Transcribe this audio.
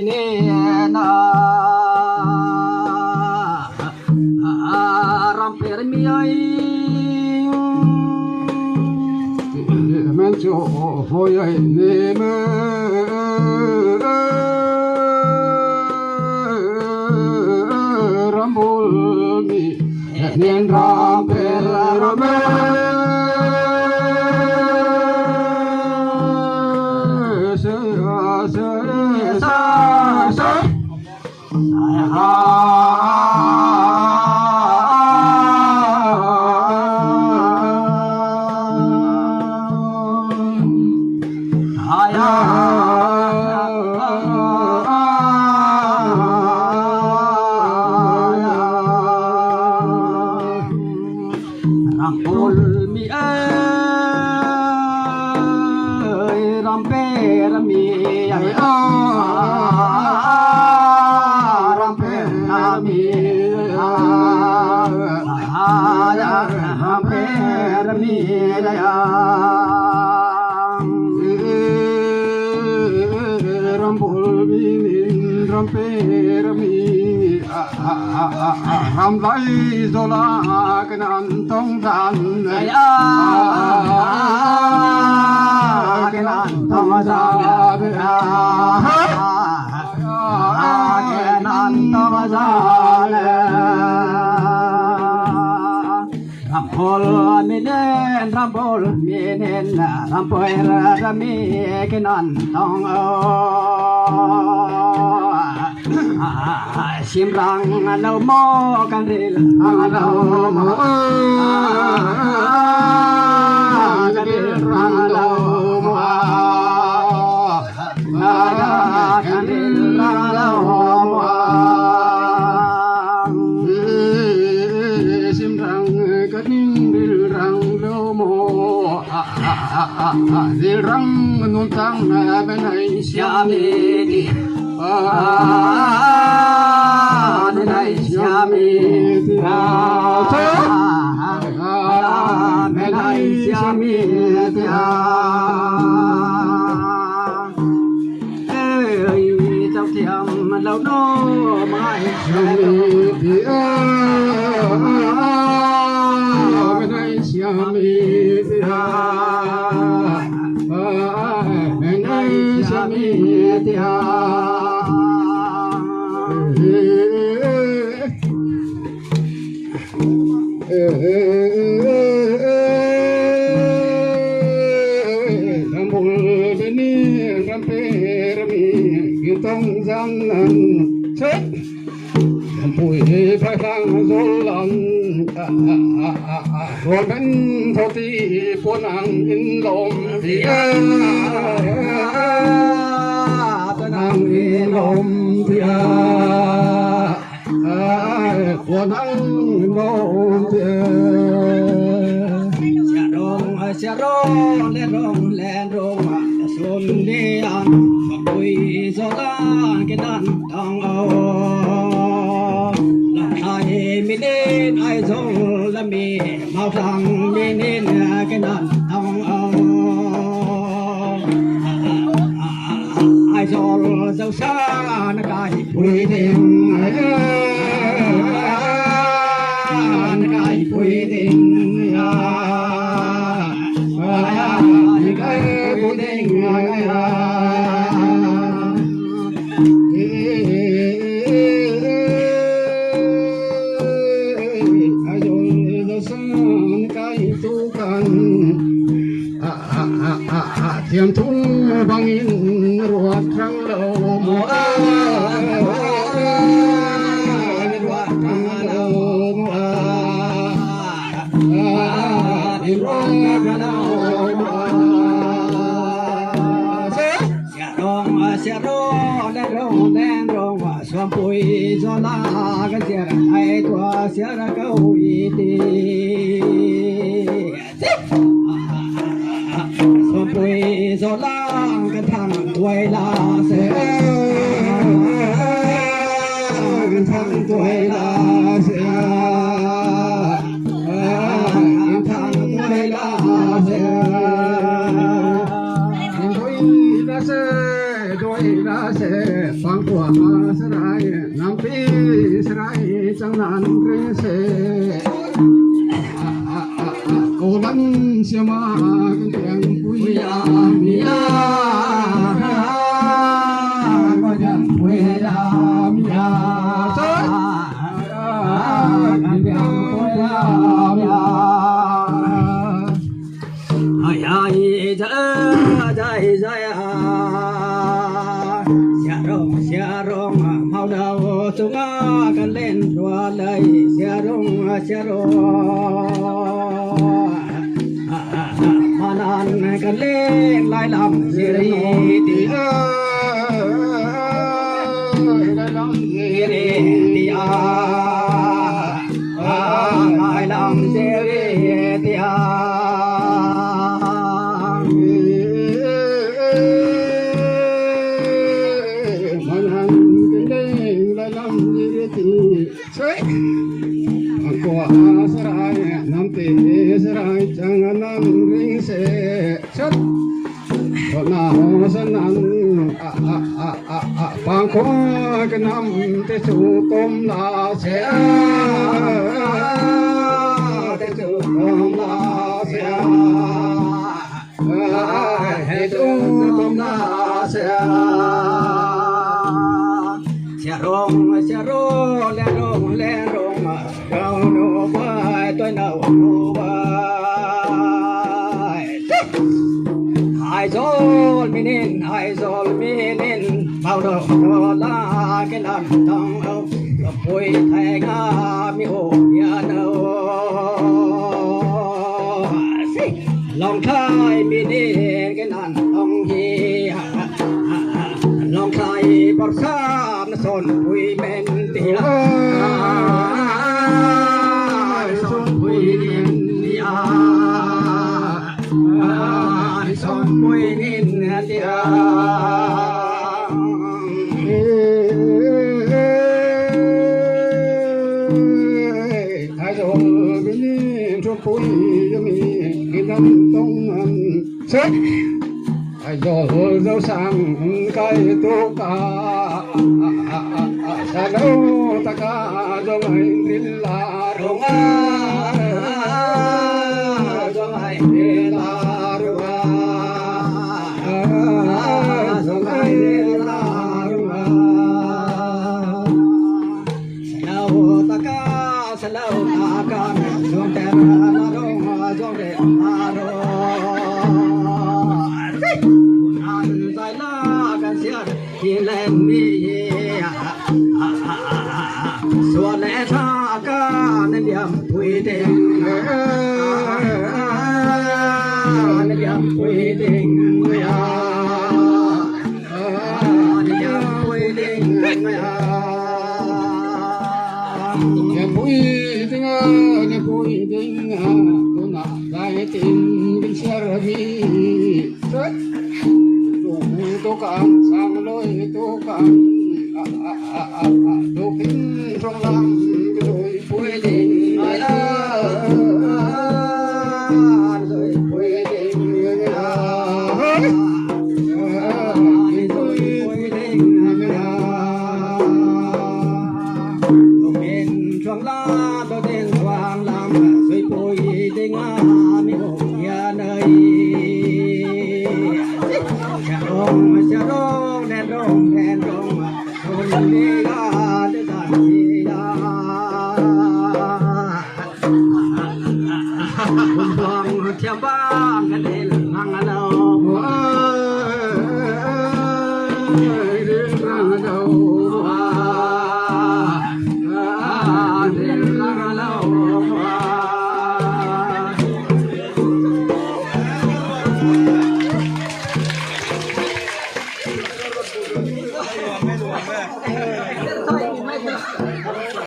ni na ramper mi ai men cho hoi ai ne me rambol mi nen ramper rame Rangkul mi ai ramper mi ai ramper mi ramper mi rambol binin ramper mi ram lai zola kanan tong dan ai kenan tong dan kenan tong dan Rampol minen rampoy rami kenan tong simrang alo mo kanril alo mo kanril alo mo kanril alo mo simrang kanril rang lo mo zirang nuntang benai siami di Menai siami tiha Menai siami tiha Trong thiam lâu nô mai siami tiha Menai siami tiha Menai siami tiha rambol beni ramper mi tong gian nan chết bụi phai phang zolan rồi bên thâu ti buôn hàng in lom thì buôn hàng in lom thì buôn hàng in lom thì Xe rong lên rong xuân đi ăn bụi gió tan cái đàn thằng làm ai mi nên ai giống là mi mau rằng mi nên cái đàn thằng ai gió dâu xa nó cài bụi tình nó cài bụi tình thiềm thu bằng in ruột trăng lâu mùa ruột trăng lâu mùa xe rong lên rong xuân bụi gió la cái xe ai qua xe ra câu đi xuân bụi gió la cái thằng tuổi la xe cái thằng tuổi la xe cái thằng tuổi la xe đôi ra ฟังกว่าสลายน้ำปีสลายจังนั้นเรเสโกลันเสียมากันเตียงปุยยามียาก็ยังปุยยามียาเจ้ากันเตียงปุยยามียา哎呀，一这这这呀，下容啊，毛头中啊，个脸说来，下容啊，下容马南个脸来啷些的来啷些的呀，来啷些的呀。Aku serai nanti serai jangan ring set kona senang bangko kenam tesu tom na se tesu tom na se tesu tom na se Rong le rong gao no bai tôi nào no bai hai zol minin bao đồ la cái làm tông ông bùi thay nga mi hồ ya đâu lòng khai minin cái làm ông gì lòng khai bọt sa nó son bùi men tia son bùi tia son bùi tia thái độ bên đi cho bùi cho mình cái năm tông chết ai dâu sang cái tu ca sa lâu ta ca dâu hành đi la rong dâu hành đi la rong dâu hành đi la rong sa lâu ta ca dâu tem la rong dâu để la rong sai laกันเสียที่แลมมีส่วนแลทากาในเดียมปุยเด้งในเดียมปุยเด้งเมียในเดียมปุยเด้งเมียnghe bụi tiếng tôi nã đại tình bên xe đi tôi càng sang lối tôi càng tôi kính trong lòng rồi bụi tình ai rồi bụi tình Trong lá đôi tên hoàng làm suy bụi tình mi hồng nhà nơi cha rong đen rong rong đi ra để làm gì ra buông theo ba cái này là ngang đâu